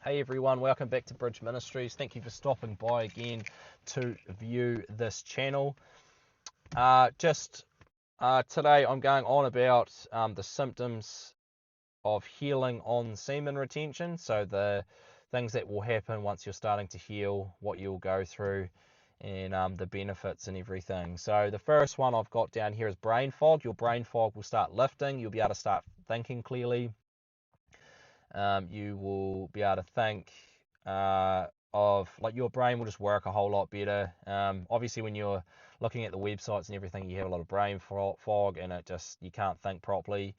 Hey everyone, welcome back to Bridge Ministries. Thank you for stopping by again to view this channel. Today I'm going on about the symptoms of healing on semen retention. So the things that will happen once you're starting to heal, what you'll go through, and the benefits and everything. So the first one I've got down here is brain fog. Your brain fog will start lifting. You'll be able to start thinking clearly. You will be able to think your brain will just work a whole lot better. Obviously, when you're looking at the websites and everything, you have a lot of brain fog, and you can't think properly.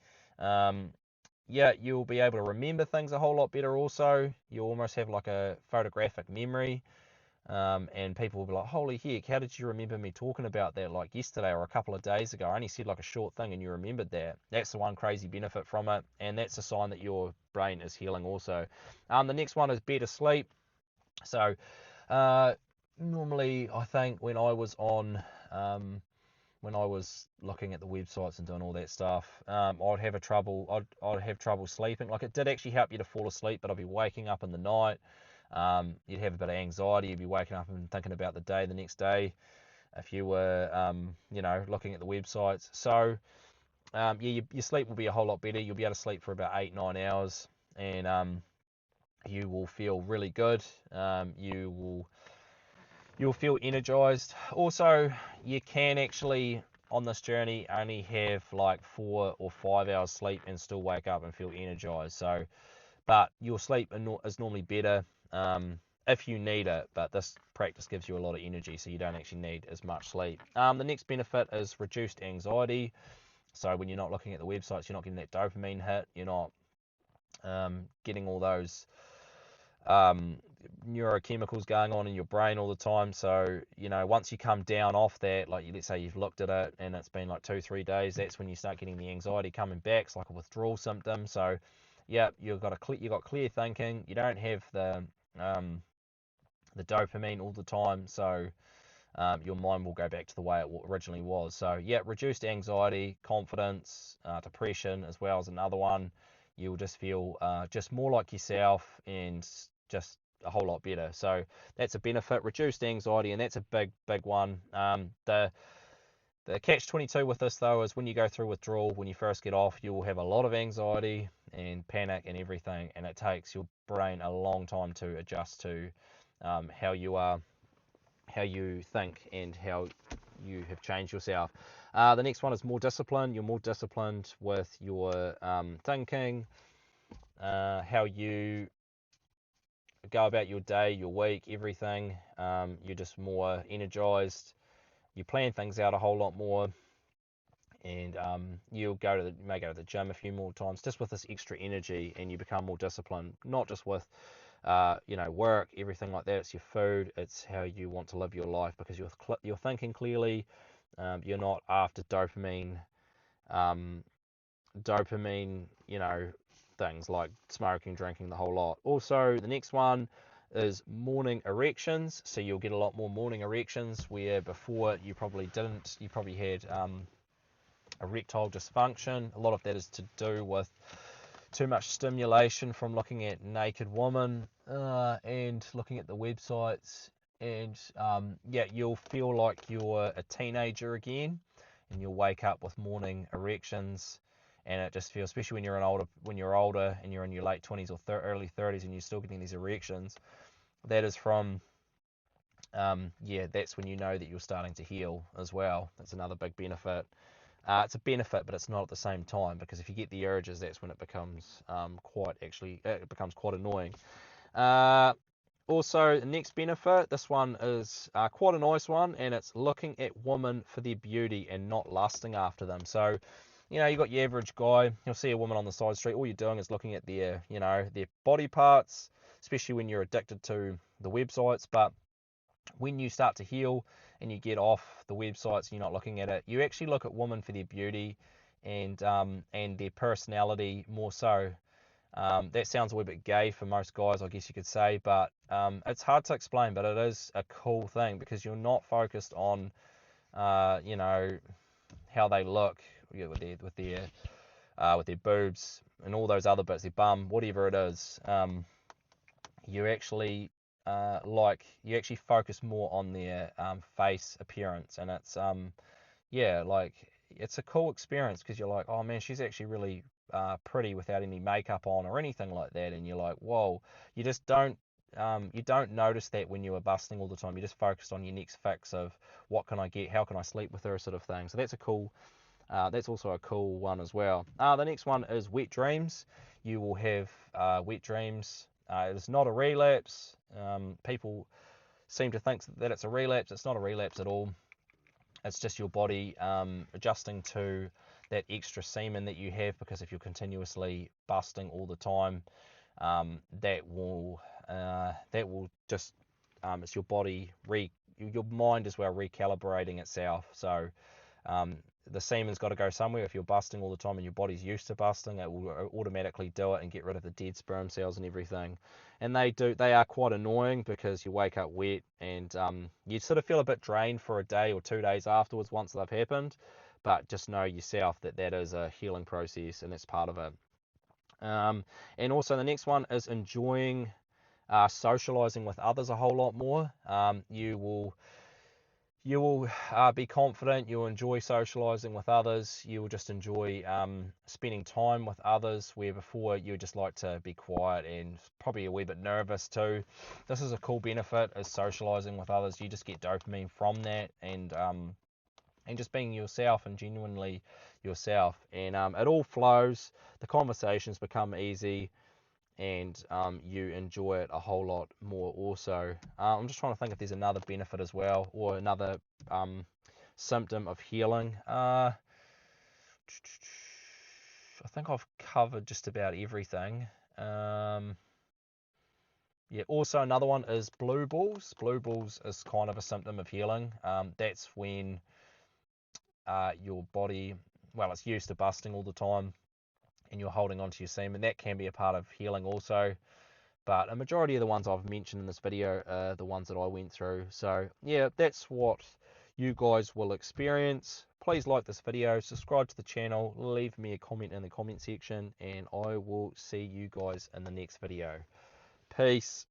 You'll be able to remember things a whole lot better. Also, you almost have like a photographic memory. And people will be like, holy heck, how did you remember me talking about that like yesterday or a couple of days ago? I only said like a short thing and you remembered that. That's the one crazy benefit from it, and that's a sign that your brain is healing also. The next one is better sleep. So normally I think when I was looking at the websites and doing all that stuff, I'd have trouble sleeping. Like, it did actually help you to fall asleep, but I'd be waking up in the night. You'd have a bit of anxiety. You'd be waking up and thinking about the day the next day if you were, looking at the websites. So, your sleep will be a whole lot better. You'll be able to sleep for about 8-9 hours, and you will feel really good. You'll feel energized. Also, you can actually on this journey only have like 4 or 5 hours sleep and still wake up and feel energized. So, but your sleep is normally better if you need it, but this practice gives you a lot of energy, so you don't actually need as much sleep. The next benefit is reduced anxiety. So when you're not looking at the websites, you're not getting that dopamine hit, you're not getting all those neurochemicals going on in your brain all the time. So, once you come down off that, like let's say you've looked at it and it's been like 2-3 days, that's when you start getting the anxiety coming back. It's like a withdrawal symptom. So yeah, you've got clear thinking. You don't have the dopamine all the time, so your mind will go back to the way it originally was. So yeah, reduced anxiety, confidence, depression as well as another one. You'll just feel just more like yourself and just a whole lot better. So that's a benefit, reduced anxiety, and that's a big one. The catch-22 with this though is when you go through withdrawal, when you first get off, you will have a lot of anxiety and panic and everything, and it takes your brain a long time to adjust to how you think and how you have changed yourself. The next one is more discipline. You're more disciplined with your thinking, how you go about your day, your week, everything. You're just more energized. You plan things out a whole lot more, and you may go to the gym a few more times just with this extra energy, and you become more disciplined, not just with work, everything like that. It's your food, it's how you want to live your life, because you're thinking clearly. You're not after dopamine, things like smoking, drinking, the whole lot. Also, the next one is morning erections. So you'll get a lot more morning erections, where before you probably didn't. You probably had erectile dysfunction. A lot of that is to do with too much stimulation from looking at naked women and looking at the websites, and you'll feel like you're a teenager again, and you'll wake up with morning erections, and it just feels, especially when you're older and you're in your late 20s or early 30s and you're still getting these erections, that is from that's when you know that you're starting to heal as well. That's another big benefit. It's a benefit, but it's not at the same time, because if you get the urges, that's when it becomes quite annoying. Also, the next benefit, this one is quite a nice one, and it's looking at women for their beauty and not lusting after them. So, you got your average guy, you'll see a woman on the side street, all you're doing is looking at their body parts, especially when you're addicted to the websites. But when you start to heal and you get off the websites and you're not looking at it, you actually look at women for their beauty and their personality more so. That sounds a little bit gay for most guys, I guess you could say, but it's hard to explain, but it is a cool thing, because you're not focused on how they look with their boobs and all those other bits, their bum, whatever it is. you actually you actually focus more on their face appearance, and it's yeah, like it's a cool experience because you're like, oh man, she's actually really pretty without any makeup on or anything like that, and you're like, whoa, you just you don't notice that when you are busting all the time. You're just focused on your next fix of what can I get, how can I sleep with her, sort of thing. So that's a cool, that's also a cool one as well. The next one is wet dreams. You will have wet dreams. It's not a relapse. People seem to think that it's a relapse. It's not a relapse at all. It's just your body adjusting to that extra semen that you have, because if you're continuously busting all the time, that will just it's your body your mind as well recalibrating itself. So the semen's got to go somewhere. If you're busting all the time and your body's used to busting, it will automatically do it and get rid of the dead sperm cells and everything. And they are quite annoying because you wake up wet and you sort of feel a bit drained for a day or 2 days afterwards once they've happened. But just know yourself that that is a healing process and that's part of it. And also the next one is enjoying socializing with others a whole lot more. You will be confident. You'll enjoy socializing with others. You will just enjoy spending time with others, where before you would just like to be quiet and probably a wee bit nervous too. This is a cool benefit, is socializing with others. You just get dopamine from that, and just being yourself and genuinely yourself. And it all flows. The conversations become easy, and you enjoy it a whole lot more also. I'm just trying to think if there's another benefit as well, or another symptom of healing. I think I've covered just about everything. Yeah, also another one is blue balls. Blue balls is kind of a symptom of healing. That's when your body, well, it's used to busting all the time, and you're holding on to your semen. That can be a part of healing also. But a majority of the ones I've mentioned in this video are the ones that I went through. So yeah, that's what you guys will experience. Please like this video, subscribe to the channel, leave me a comment in the comment section, and I will see you guys in the next video. Peace.